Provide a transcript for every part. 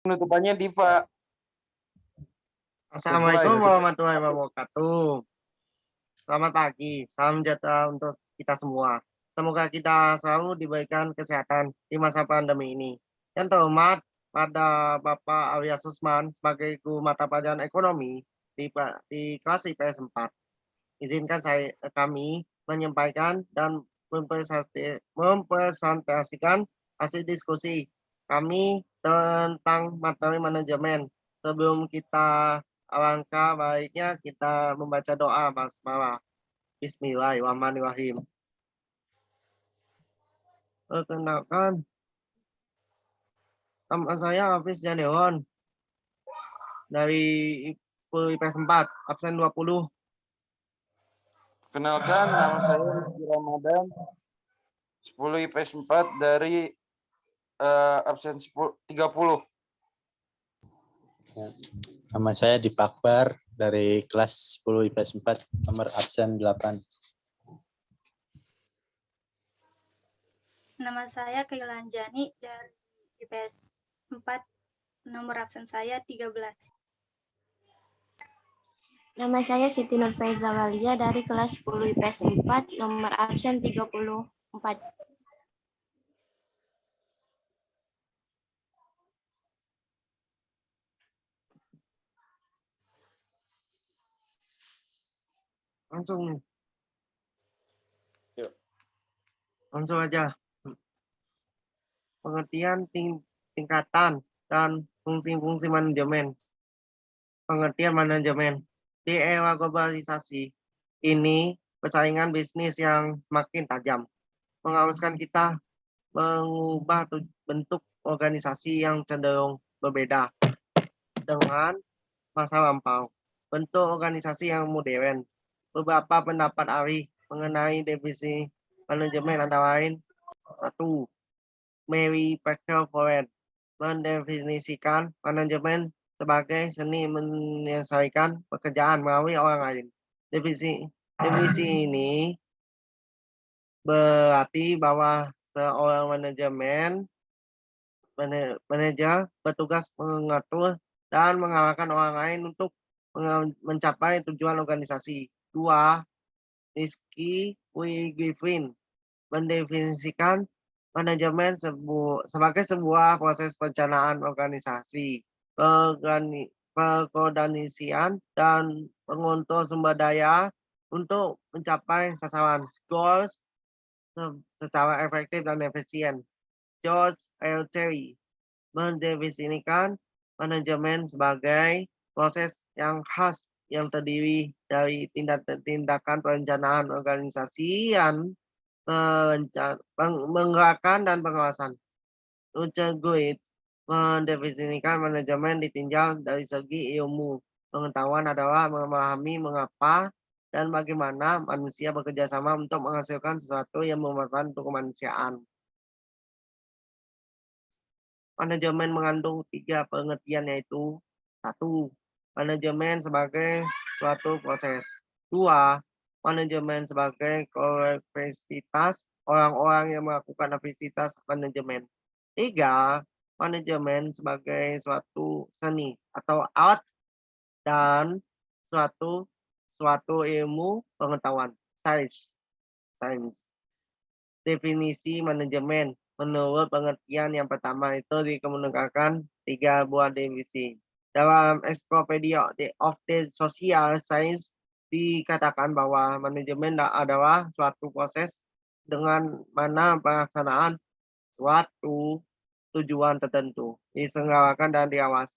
Penutupannya Diva. Assalamualaikum warahmatullahi wabarakatuh. Selamat pagi, salam sejahtera untuk kita semua. Semoga kita selalu diberikan kesehatan di masa pandemi ini. Yang terhormat pada Bapak Arya Susman sebagai guru mata pelajaran ekonomi di kelas IPS 4. Izinkan kami menyampaikan dan mempresentasikan hasil diskusi kami tentang materi manajemen. Sebelum kita alangkah baiknya kita membaca doa basmalah. Bismillahirrahmanirrahim. Perkenalkan, nama saya Hafiz Janeon dari IPS 4, absen 20. Kenalkan, nama saya Rizky Ramadan, 10 IPS 4 dari absen 30. Nama saya Dipakbar dari kelas 10 IPS 4, nomor absen 8. Nama saya Kailanjani dari IPS 4, nomor absen saya 13. Nama saya Siti Nurfaiza Walia dari kelas 10 IPS 4, nomor absen 34. Langsung. Yuk. Langsung aja. Pengertian tingkatan dan fungsi-fungsi manajemen. Pengertian manajemen. Di era globalisasi ini, persaingan bisnis yang semakin tajam mengharuskan kita mengubah bentuk organisasi yang cenderung berbeda dengan masa lampau. Bentuk organisasi yang modern. Beberapa pendapat ahli mengenai definisi manajemen antara lain: 1. Mary Baker Forrest mendefinisikan manajemen sebagai seni menyelesaikan pekerjaan melalui orang lain. Definisi ini berarti bahwa seorang manajer bertugas mengatur dan mengarahkan orang lain untuk mencapai tujuan organisasi. 2. Rizky Griffin mendefinisikan manajemen sebagai sebuah proses perencanaan organisasi, pengorganisasian dan pengontrol sumber daya untuk mencapai sasaran goals secara efektif dan efisien. George L. Terry mendefinisikan manajemen sebagai proses yang khas yang terdiri dari tindakan perencanaan organisasi yang menggerakkan dan pengawasan. Roger Guid mendefinisikan manajemen ditinjau dari segi ilmu. Pengetahuan adalah memahami mengapa dan bagaimana manusia bekerja sama untuk menghasilkan sesuatu yang bermanfaat untuk kemanusiaan. Manajemen mengandung 3 pengertian, yaitu 1. Manajemen sebagai suatu proses. 2. Manajemen sebagai kolektivitas orang-orang yang melakukan aktivitas manajemen. 3. Manajemen sebagai suatu seni atau art dan suatu ilmu pengetahuan, science. Definisi manajemen menurut pengertian yang pertama itu dikemukakan 3 buah definisi. Dalam Encyclopedia of the Social Science dikatakan bahwa manajemen adalah suatu proses dengan mana pelaksanaan suatu tujuan tertentu diselenggarakan dan diawasi.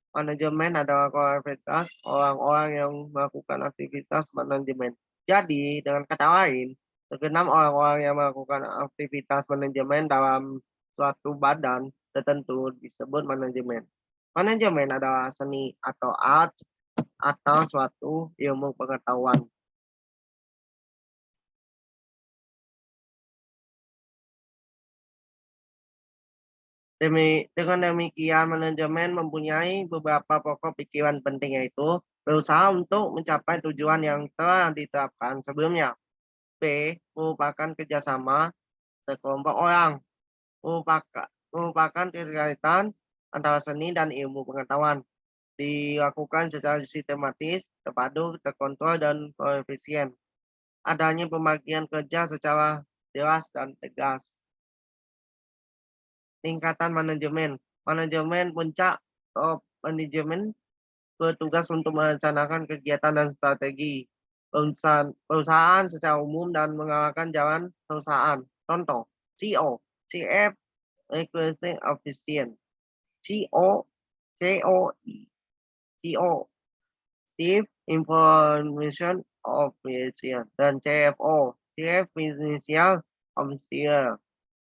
Manajemen adalah kolektivitas orang-orang yang melakukan aktivitas manajemen. Jadi, dengan kata lain, segenap orang-orang yang melakukan aktivitas manajemen dalam suatu badan tertentu disebut manajemen. Manajemen adalah seni atau art atau suatu ilmu pengetahuan. Dengan demikian, manajemen mempunyai beberapa pokok pikiran penting, yaitu berusaha untuk mencapai tujuan yang telah ditetapkan sebelumnya. B. Merupakan kerjasama sekelompok orang. Merupakan kegiatan antara seni dan ilmu pengetahuan. Dilakukan secara sistematis, terpadu, terkontrol, dan koefisien. Adanya pembagian kerja secara jelas dan tegas. Tingkatan manajemen. Manajemen puncak top manajemen bertugas untuk merencanakan kegiatan dan strategi perusahaan secara umum dan mengarahkan jalan perusahaan. Contoh, CO, Chief Executive Officer, CO, COE, CO, Chief Information Officer, dan CFO, Chief Financial Officer.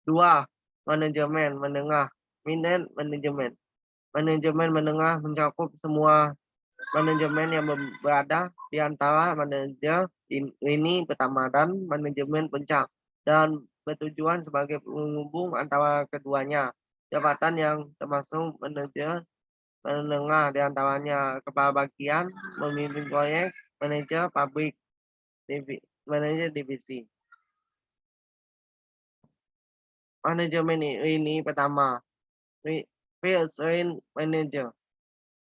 2. Manajemen menengah, middle management. Manajemen menengah mencakup semua manajemen yang berada di antara manajer ini pertama dan manajemen puncak dan bertujuan sebagai penghubung antara keduanya. Jabatan yang termasuk manajer menengah di antaranya kepala bagian, pemimpin proyek, manajer pabrik, manajer divisi. Manajemen ini pertama, field train manager.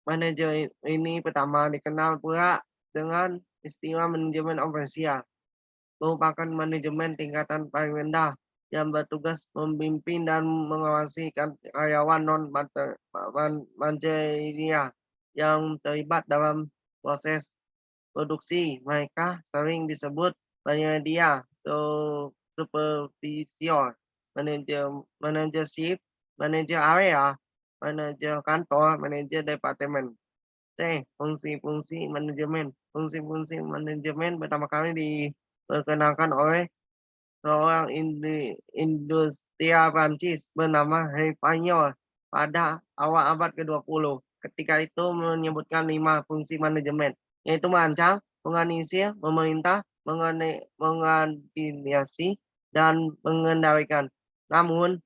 Manajer ini pertama dikenal pula dengan istilah manajemen operasional, merupakan manajemen tingkatan paling rendah yang bertugas memimpin dan mengawasi karyawan non-manajerial yang terlibat dalam proses produksi. Mereka sering disebut penyedia, supervisor, manajer shift, manajer area, manajer kantor, manajer departemen. C. Fungsi-fungsi manajemen. Fungsi-fungsi manajemen pertama kali diperkenalkan oleh seorang industrial Prancis bernama Raffaello pada awal abad ke-20. Ketika itu menyebutkan 5 fungsi manajemen, yaitu merancang, menganisir, memerintah, mengkoordinasi, dan mengendalikan. Namun,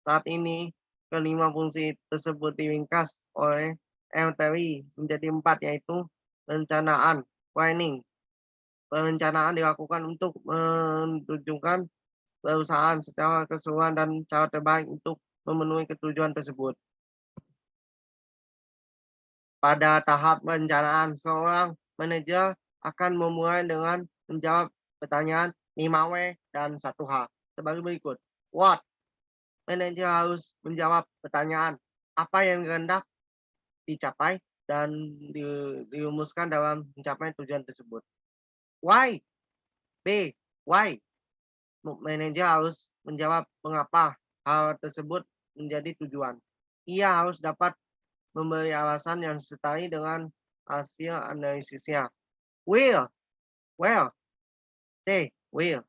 saat ini kelima fungsi tersebut diringkas oleh LTI menjadi 4, yaitu perencanaan, planning. Perencanaan dilakukan untuk menunjukkan perusahaan secara keseluruhan dan cara terbaik untuk memenuhi tujuan tersebut. Pada tahap perencanaan, seorang manajer akan memulai dengan menjawab pertanyaan 5W dan 1H sebagai berikut. What? Manajer harus menjawab pertanyaan apa yang hendak dicapai dan dirumuskan dalam mencapai tujuan tersebut. Why? B. Why? Manajer harus menjawab mengapa hal tersebut menjadi tujuan. Ia harus dapat memberi alasan yang disertai dengan hasil analisisnya. Will. Well. C. Will.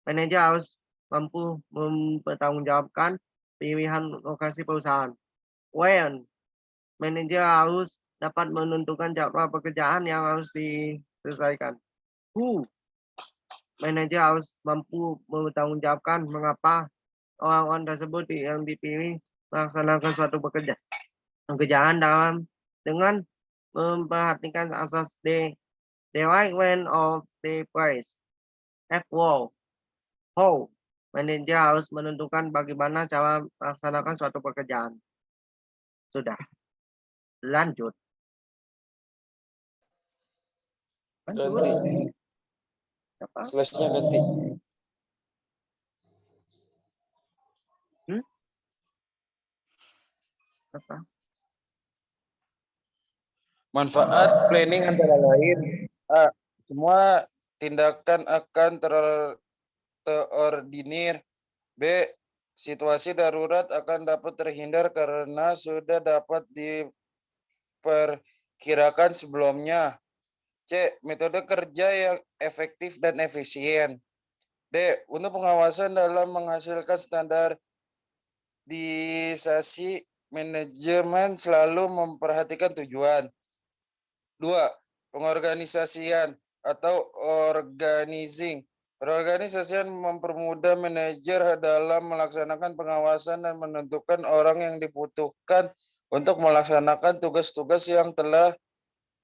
Manajer harus mampu mempertanggungjawabkan pilihan lokasi perusahaan. When. Manajer harus dapat menentukan jadwal pekerjaan yang harus diselesaikan. Who. Manajer harus mampu mempertanggungjawabkan mengapa orang-orang tersebut yang dipilih melaksanakan suatu pekerjaan dengan memperhatikan asas the right way of the place. F. How. Manajer harus menentukan bagaimana cara melaksanakan suatu pekerjaan. Sudah. Lanjut. Ganti. Siapa? Slide-nya ganti. Apa? Manfaat planning antara lain A. Semua tindakan akan terordinir. B. Situasi darurat akan dapat terhindar karena sudah dapat diperkirakan sebelumnya. C. Metode kerja yang efektif dan efisien. D. Untuk pengawasan dalam menghasilkan standarisasi, manajemen selalu memperhatikan tujuan. 2. Pengorganisasian atau organizing. Perorganisasian mempermudah manajer dalam melaksanakan pengawasan dan menentukan orang yang dibutuhkan untuk melaksanakan tugas-tugas yang telah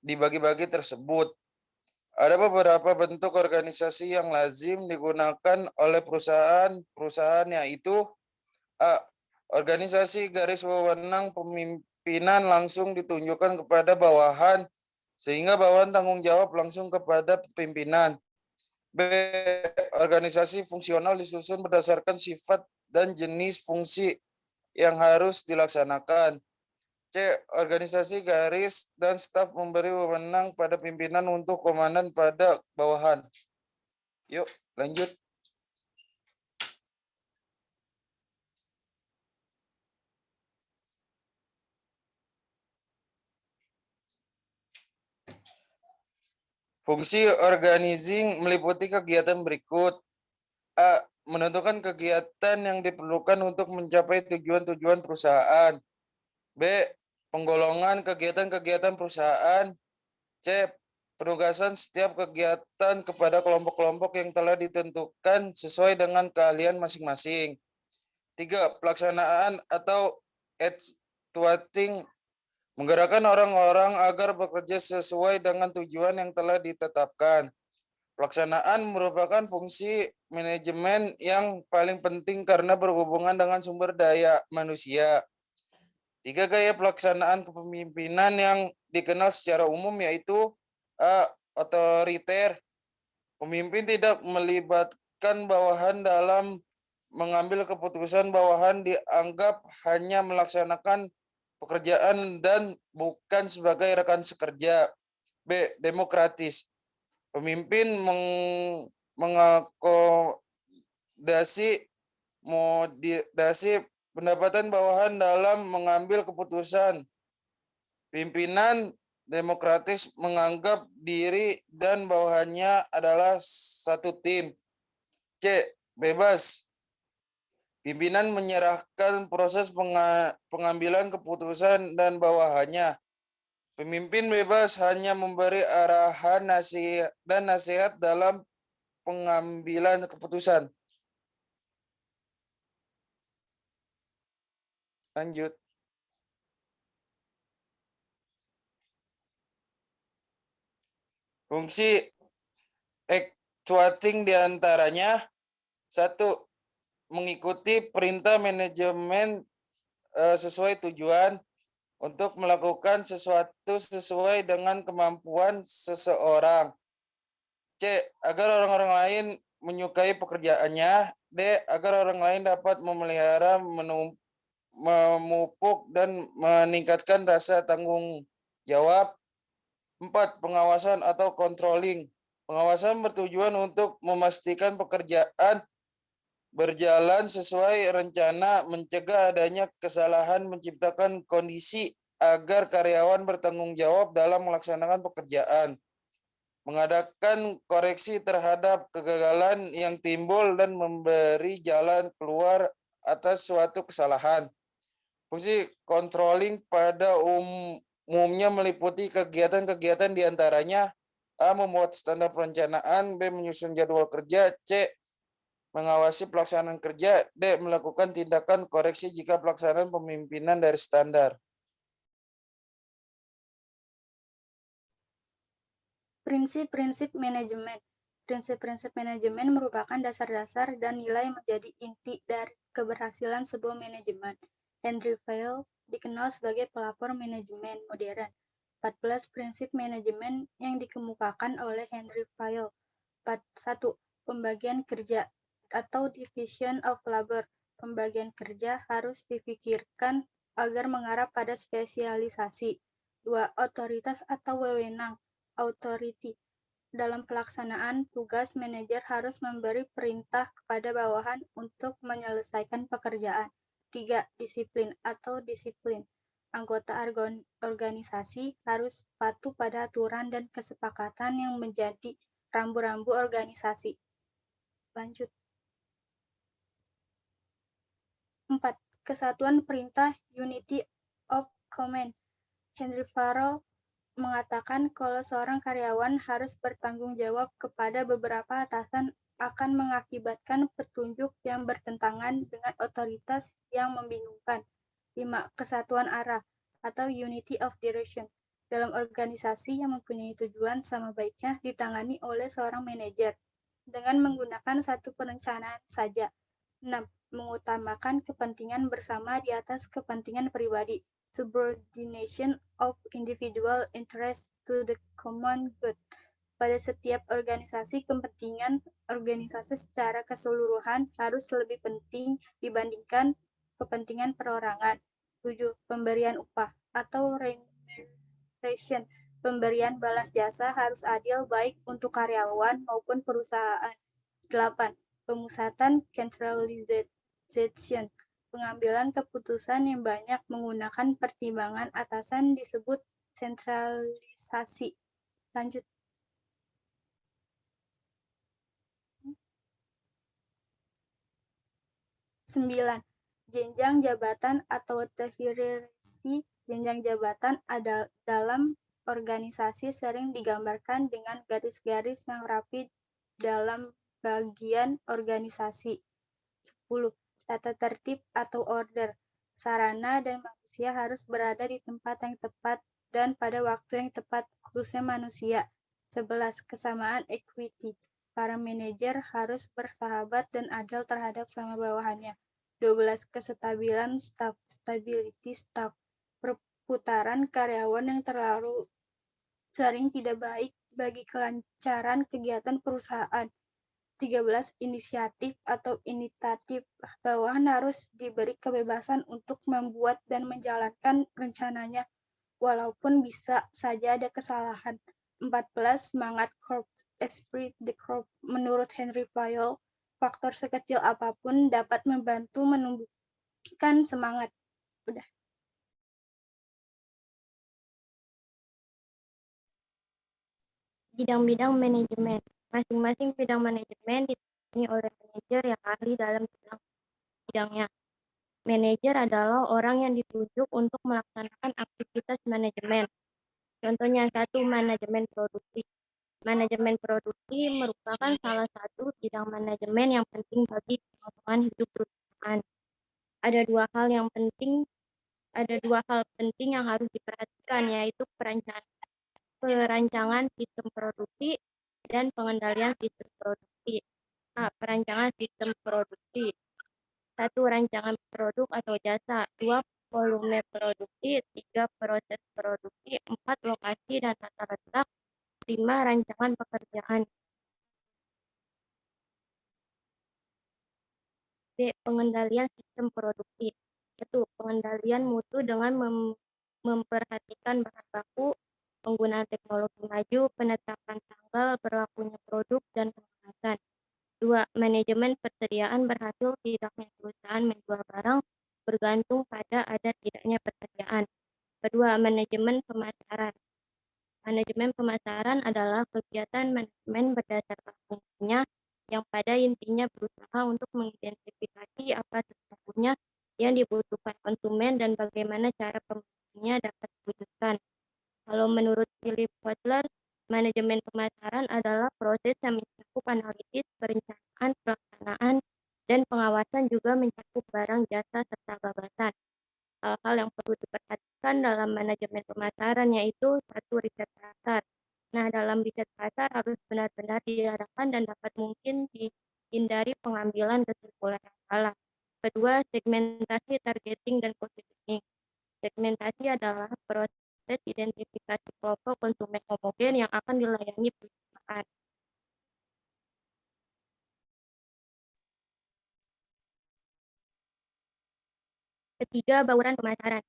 dibagi-bagi tersebut. Ada beberapa bentuk organisasi yang lazim digunakan oleh perusahaan yaitu A. organisasi garis wewenang pemimpinan langsung ditunjukkan kepada bawahan, sehingga bawahan tanggung jawab langsung kepada pimpinan. B. Organisasi fungsional disusun berdasarkan sifat dan jenis fungsi yang harus dilaksanakan. C. Organisasi garis dan staf memberi wewenang pada pimpinan untuk komandan pada bawahan. Yuk, lanjut. Fungsi organizing meliputi kegiatan berikut. A. Menentukan kegiatan yang diperlukan untuk mencapai tujuan-tujuan perusahaan. B. Penggolongan kegiatan-kegiatan perusahaan. C. Penugasan setiap kegiatan kepada kelompok-kelompok yang telah ditentukan sesuai dengan keahlian masing-masing. 3. Pelaksanaan atau executing menggerakkan orang-orang agar bekerja sesuai dengan tujuan yang telah ditetapkan. Pelaksanaan merupakan fungsi manajemen yang paling penting karena berhubungan dengan sumber daya manusia. 3. Gaya pelaksanaan kepemimpinan yang dikenal secara umum yaitu A. Otoriter. Pemimpin tidak melibatkan bawahan dalam mengambil keputusan. Bawahan dianggap hanya melaksanakan pekerjaan dan bukan sebagai rekan sekerja. B. Demokratis. Pemimpin mengakomodasi pendapatan bawahan dalam mengambil keputusan. Pimpinan demokratis menganggap diri dan bawahannya adalah satu tim. C. Bebas. Pimpinan menyerahkan proses pengambilan keputusan dan bawahannya. Pemimpin bebas hanya memberi arahan dan nasihat dalam pengambilan keputusan. Lanjut. Fungsi actuating diantaranya 1. Mengikuti perintah manajemen sesuai tujuan untuk melakukan sesuatu sesuai dengan kemampuan seseorang. C. Agar orang-orang lain menyukai pekerjaannya. D. Agar orang lain dapat memelihara, memupuk, dan meningkatkan rasa tanggung jawab. 4. Pengawasan atau controlling. Pengawasan bertujuan untuk memastikan pekerjaan berjalan sesuai rencana, mencegah adanya kesalahan, menciptakan kondisi agar karyawan bertanggung jawab dalam melaksanakan pekerjaan, mengadakan koreksi terhadap kegagalan yang timbul dan memberi jalan keluar atas suatu kesalahan. Fungsi controlling pada umumnya meliputi kegiatan-kegiatan diantaranya A. Membuat standar perencanaan. B. Menyusun jadwal kerja. C. Mengawasi pelaksanaan kerja. D. Melakukan tindakan koreksi jika pelaksanaan pemimpinan dari standar. Prinsip-prinsip manajemen. Prinsip-prinsip manajemen merupakan dasar-dasar dan nilai menjadi inti dari keberhasilan sebuah manajemen. Henry Fayol dikenal sebagai pelopor manajemen modern. 14 prinsip manajemen yang dikemukakan oleh Henry Fayol. 1. Pembagian kerja atau division of labor. Pembagian kerja harus dipikirkan agar mengarah pada spesialisasi. 2. Otoritas atau wewenang, authority. Dalam pelaksanaan tugas, manajer harus memberi perintah kepada bawahan untuk menyelesaikan pekerjaan. 3. Disiplin atau disiplin. Anggota organisasi harus patuh pada aturan dan kesepakatan yang menjadi rambu-rambu organisasi. Lanjut. 4. Kesatuan perintah, unity of command. Henry Fayol mengatakan kalau seorang karyawan harus bertanggung jawab kepada beberapa atasan akan mengakibatkan petunjuk yang bertentangan dengan otoritas yang membingungkan. 5. Kesatuan arah atau unity of direction. Dalam organisasi yang mempunyai tujuan sama baiknya ditangani oleh seorang manajer dengan menggunakan satu perencanaan saja. 6. mengutamakan kepentingan bersama di atas kepentingan pribadi. Subordination of individual interest to the common good. Pada setiap organisasi, kepentingan organisasi secara keseluruhan harus lebih penting dibandingkan kepentingan perorangan. 7. Pemberian upah atau remuneration. Pemberian balas jasa harus adil baik untuk karyawan maupun perusahaan. 8. Pemusatan centralization. Pengambilan keputusan yang banyak menggunakan pertimbangan atasan disebut sentralisasi. Lanjut. 9. Jenjang jabatan atau the hierarchy. Jenjang jabatan dalam organisasi sering digambarkan dengan garis-garis yang rapi dalam bagian organisasi. 10. Tata tertib atau order. Sarana dan manusia harus berada di tempat yang tepat dan pada waktu yang tepat, khususnya manusia. 11. Kesamaan equity. Para manajer harus bersahabat dan adil terhadap sama bawahannya. 12. Kestabilan staff, stability staff. Perputaran karyawan yang terlalu sering tidak baik bagi kelancaran kegiatan perusahaan. 13. Inisiatif atau inisiatif. Bawahan harus diberi kebebasan untuk membuat dan menjalankan rencananya, walaupun bisa saja ada kesalahan. 14. Semangat corp, esprit de corps. Menurut Henry Fayol, faktor sekecil apapun dapat membantu menumbuhkan semangat. Udah. Bidang-bidang manajemen. Masing-masing bidang manajemen ditangani oleh manajer yang ahli dalam bidangnya. Manajer adalah orang yang ditunjuk untuk melaksanakan aktivitas manajemen. Contohnya 1. Manajemen produksi. Manajemen produksi merupakan salah satu bidang manajemen yang penting bagi kelangsungan hidup perusahaan. Ada dua hal penting yang harus diperhatikan, yaitu perancangan sistem produksi dan pengendalian sistem produksi. Perancangan sistem produksi. 1. Rancangan produk atau jasa. 2. Volume produksi. 3. Proses produksi. 4. Lokasi dan tata letak. 5. Rancangan pekerjaan. D. Pengendalian sistem produksi. 1. Pengendalian mutu dengan memperhatikan bahan baku, penggunaan teknologi maju, penetapan tanggal berlakunya produk, dan pengawasan. 2. Manajemen persediaan berhasil tidaknya perusahaan menjual barang bergantung pada ada tidaknya persediaan. Kedua, manajemen pemasaran. Manajemen pemasaran adalah kegiatan manajemen berdasarkan fungsinya yang pada intinya berusaha untuk mengidentifikasi apa sesungguhnya yang dibutuhkan konsumen dan bagaimana cara pembelinya dapat diwujudkan. Kalau menurut Philip Kotler, manajemen pemasaran adalah proses yang mencakup analisis, perencanaan, pelaksanaan, dan pengawasan, juga mencakup barang, jasa, serta gagasan. Hal-hal yang perlu diperhatikan dalam manajemen pemasaran yaitu 1. Riset pasar. Nah, dalam riset pasar harus benar-benar diarahkan dan dapat mungkin dihindari pengambilan kesimpulan yang salah. Kedua, segmentasi, targeting, dan positioning. Segmentasi adalah proses identifikasi kelompok konsumen homogen yang akan dilayani perusahaan. Ketiga, bauran pemasaran.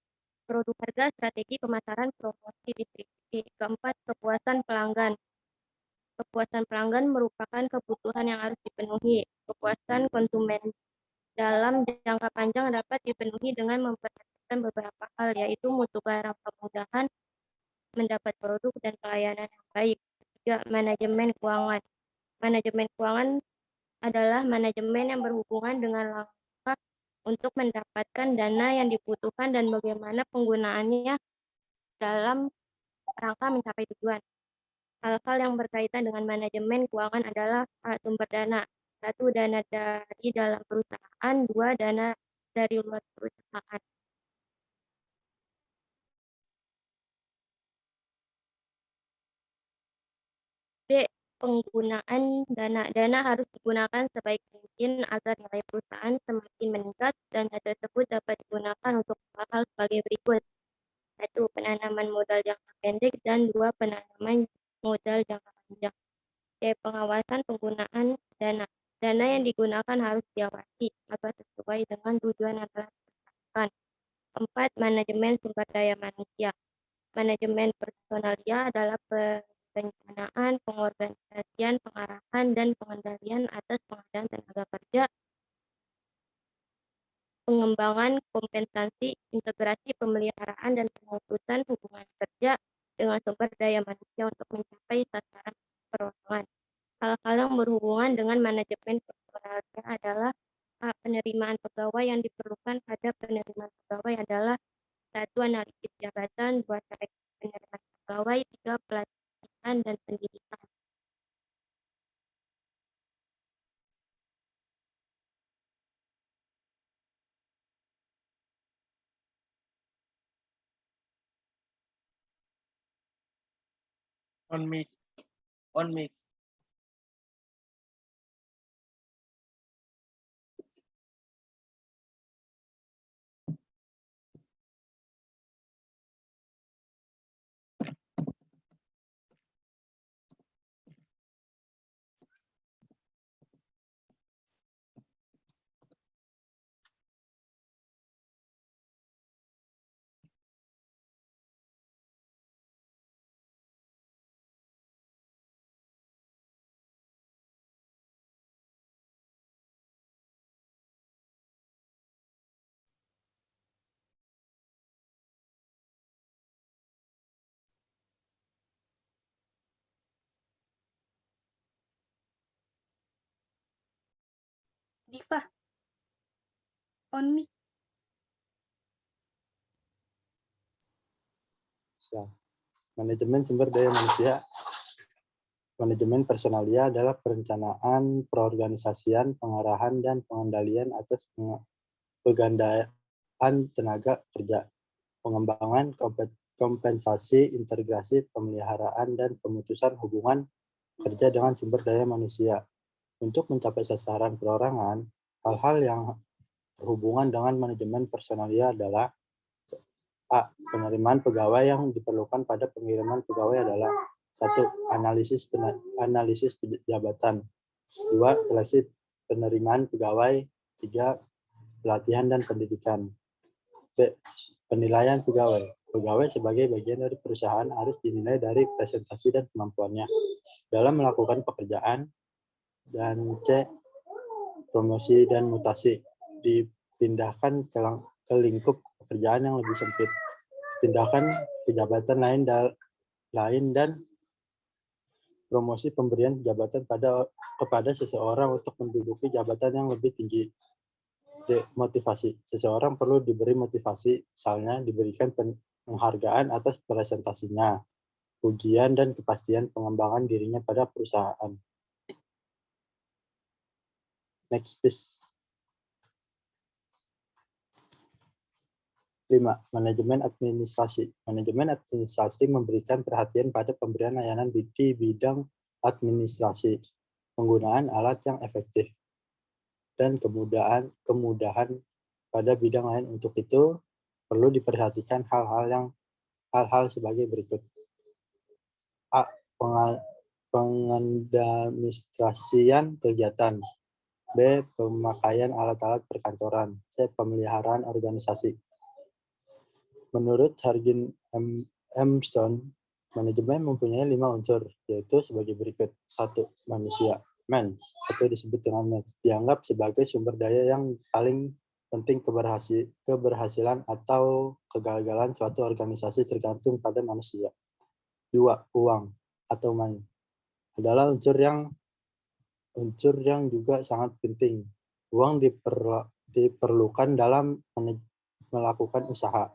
Produk harga, strategi pemasaran, promosi, distribusi. Keempat, kepuasan pelanggan. Kepuasan pelanggan merupakan kebutuhan yang harus dipenuhi. Kepuasan konsumen dalam jangka panjang dapat dipenuhi dengan memperhatikan beberapa hal, yaitu mutu barang, kemudahan mendapat produk, dan pelayanan yang baik. 3. Manajemen keuangan. Manajemen keuangan adalah manajemen yang berhubungan dengan langkah untuk mendapatkan dana yang dibutuhkan dan bagaimana penggunaannya dalam rangka mencapai tujuan. Hal-hal yang berkaitan dengan manajemen keuangan adalah sumber dana. 1. Dana dari dalam perusahaan. 2. Dana dari luar perusahaan. D. penggunaan dana. Dana harus digunakan sebaik mungkin agar nilai perusahaan semakin meningkat. Dana tersebut dapat digunakan untuk hal-hal sebagai berikut. 1. Penanaman modal jangka pendek, dan 2. Penanaman modal jangka panjang. Pengawasan penggunaan dana. Dana yang digunakan harus diawasi agar sesuai dengan tujuan yang telah ditetapkan. 4. Manajemen sumber daya manusia. Manajemen personalia adalah perencanaan, pengorganisasian, pengarahan, dan pengendalian atas pengadaan tenaga kerja, pengembangan kompensasi, integrasi pemeliharaan, dan pemutusan hubungan kerja dengan sumber daya manusia untuk mencapai sasaran perorangan. Hal-hal yang berhubungan dengan manajemen personalia adalah penerimaan pegawai. Yang diperlukan pada penerimaan pegawai adalah 1. Analisis jabatan, 2. Seleksi penerimaan pegawai, 3. Pelatihan dan pendidikan. On mic. On mic. Diva, on mic. Manajemen sumber daya manusia. Manajemen personalia adalah perencanaan, perorganisasian, pengarahan, dan pengendalian atas pegandaan tenaga kerja, pengembangan kompensasi, integrasi, pemeliharaan, dan pemutusan hubungan kerja dengan sumber daya manusia. Untuk mencapai sasaran perorangan, hal-hal yang berhubungan dengan manajemen personalia adalah: A. Penerimaan pegawai. Yang diperlukan pada pengiriman pegawai adalah: 1. Analisis jabatan, 2. Seleksi penerimaan pegawai, 3. Pelatihan dan pendidikan. B. Penilaian pegawai. Pegawai sebagai bagian dari perusahaan harus dinilai dari presentasi dan kemampuannya dalam melakukan pekerjaan. Dan C. Promosi dan mutasi, dipindahkan ke lingkup pekerjaan yang lebih sempit, pindahkan ke jabatan lain, dan promosi pemberian jabatan kepada seseorang untuk menduduki jabatan yang lebih tinggi. D. Motivasi. Seseorang perlu diberi motivasi, misalnya diberikan penghargaan atas presentasinya, ujian, dan kepastian pengembangan dirinya pada perusahaan. Next, please. 5. Manajemen administrasi. Manajemen administrasi memberikan perhatian pada pemberian layanan di bidang administrasi, penggunaan alat yang efektif, dan kemudahan pada bidang lain. Untuk itu, perlu diperhatikan hal-hal sebagai berikut. A. Pengadministrasian kegiatan. B. Pemakaian alat-alat perkantoran. C. Pemeliharaan organisasi. Menurut Hargin Emerson, manajemen mempunyai 5 unsur, yaitu sebagai berikut. 1. Manusia. Mens, atau disebut dengan mens, dianggap sebagai sumber daya yang paling penting. Keberhasilan atau kegagalan suatu organisasi tergantung pada manusia. 2. Uang atau money adalah unsur yang juga sangat penting. Uang diperlukan dalam melakukan usaha,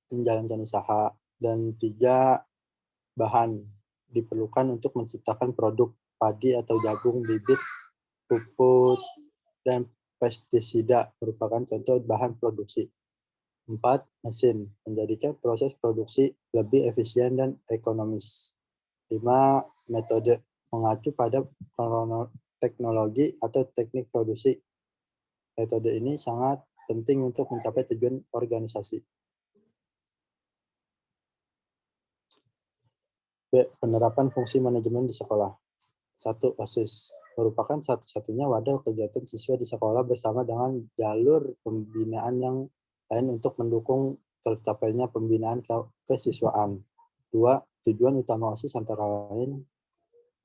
menjalankan usaha. Dan 3. Bahan diperlukan untuk menciptakan produk. Padi atau jagung, bibit, pupuk, dan pestisida merupakan contoh bahan produksi. 4. Mesin menjadikan proses produksi lebih efisien dan ekonomis. 5. Metode mengacu pada teknologi atau teknik produksi. Metode ini sangat penting untuk mencapai tujuan organisasi. B. Penerapan fungsi manajemen di sekolah. 1. OSIS merupakan satu-satunya wadah kegiatan siswa di sekolah bersama dengan jalur pembinaan yang lain untuk mendukung tercapainya pembinaan kesiswaan. 2. Tujuan utama OSIS antara lain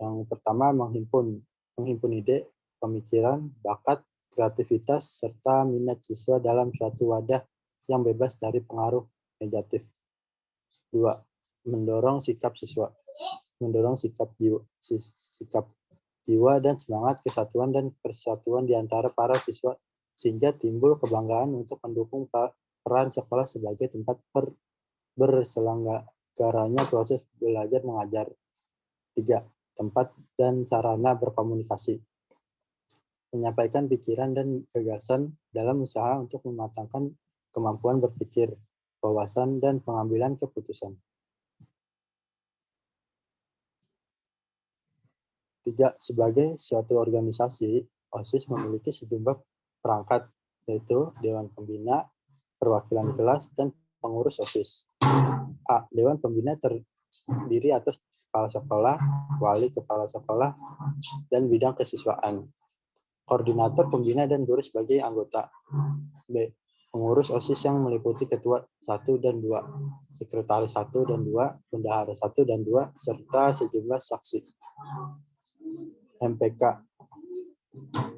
yang pertama menghimpun ide, pemikiran, bakat, kreativitas, serta minat siswa dalam suatu wadah yang bebas dari pengaruh negatif. 2. Mendorong sikap siswa, sikap jiwa dan semangat kesatuan dan persatuan di antara para siswa sehingga timbul kebanggaan untuk mendukung peran sekolah sebagai tempat berselenggaranya proses belajar mengajar. 3. Tempat dan sarana berkomunikasi. Menyampaikan pikiran dan gagasan dalam usaha untuk mematangkan kemampuan berpikir, wawasan, dan pengambilan keputusan. 3. Sebagai suatu organisasi, OSIS memiliki sejumlah perangkat, yaitu Dewan Pembina, Perwakilan Kelas, dan Pengurus OSIS. A. Dewan Pembina terdiri atas kepala sekolah, wali kepala sekolah, dan bidang kesiswaan. Koordinator pembina dan guru sebagai anggota. B. Pengurus OSIS yang meliputi ketua 1 dan 2, sekretaris 1 dan 2, bendahara 1 dan 2, serta sejumlah saksi. MPK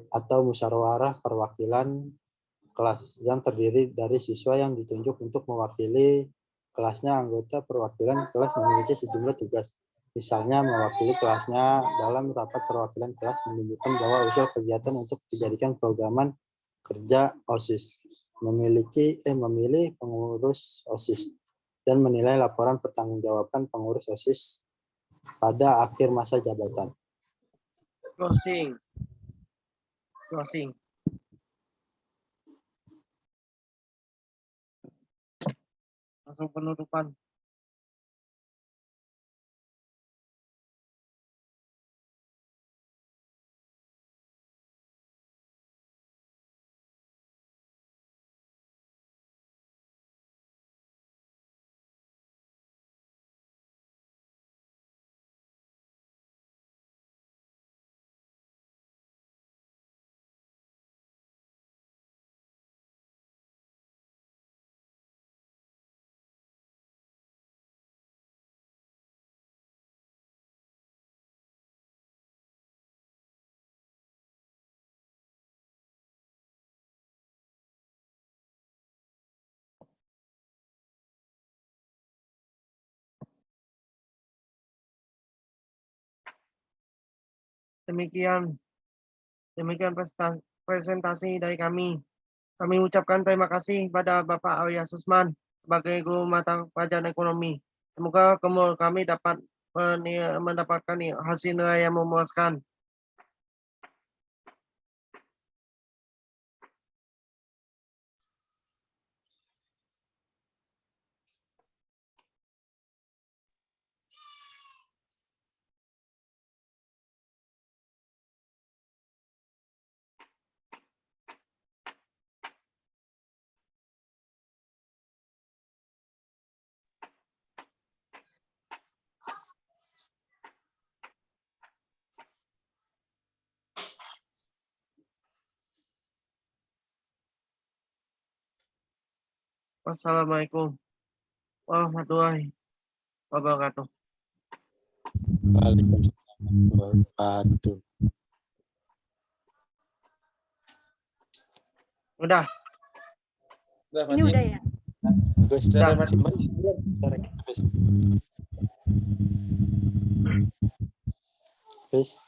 atau musyawarah perwakilan kelas yang terdiri dari siswa yang ditunjuk untuk mewakili kelasnya. Anggota perwakilan kelas memiliki sejumlah tugas. Misalnya mewakili kelasnya dalam rapat perwakilan kelas menunjukkan bahwa usul kegiatan untuk dijadikan programan kerja OSIS, memilih pengurus OSIS, dan menilai laporan pertanggungjawaban pengurus OSIS pada akhir masa jabatan. Closing. Langsung penutupan. Demikian presentasi dari kami. Kami ucapkan terima kasih pada Bapak Arya Susman sebagai guru mata pelajaran ekonomi. Semoga kami dapat mendapatkan hasil nilai yang memuaskan. Wassalamualaikum warahmatullahi wabarakatuh. Waalaikumsalam warahmatullahi wabarakatuh. Udah. Ini udah ya? Guys, Udah. Guys.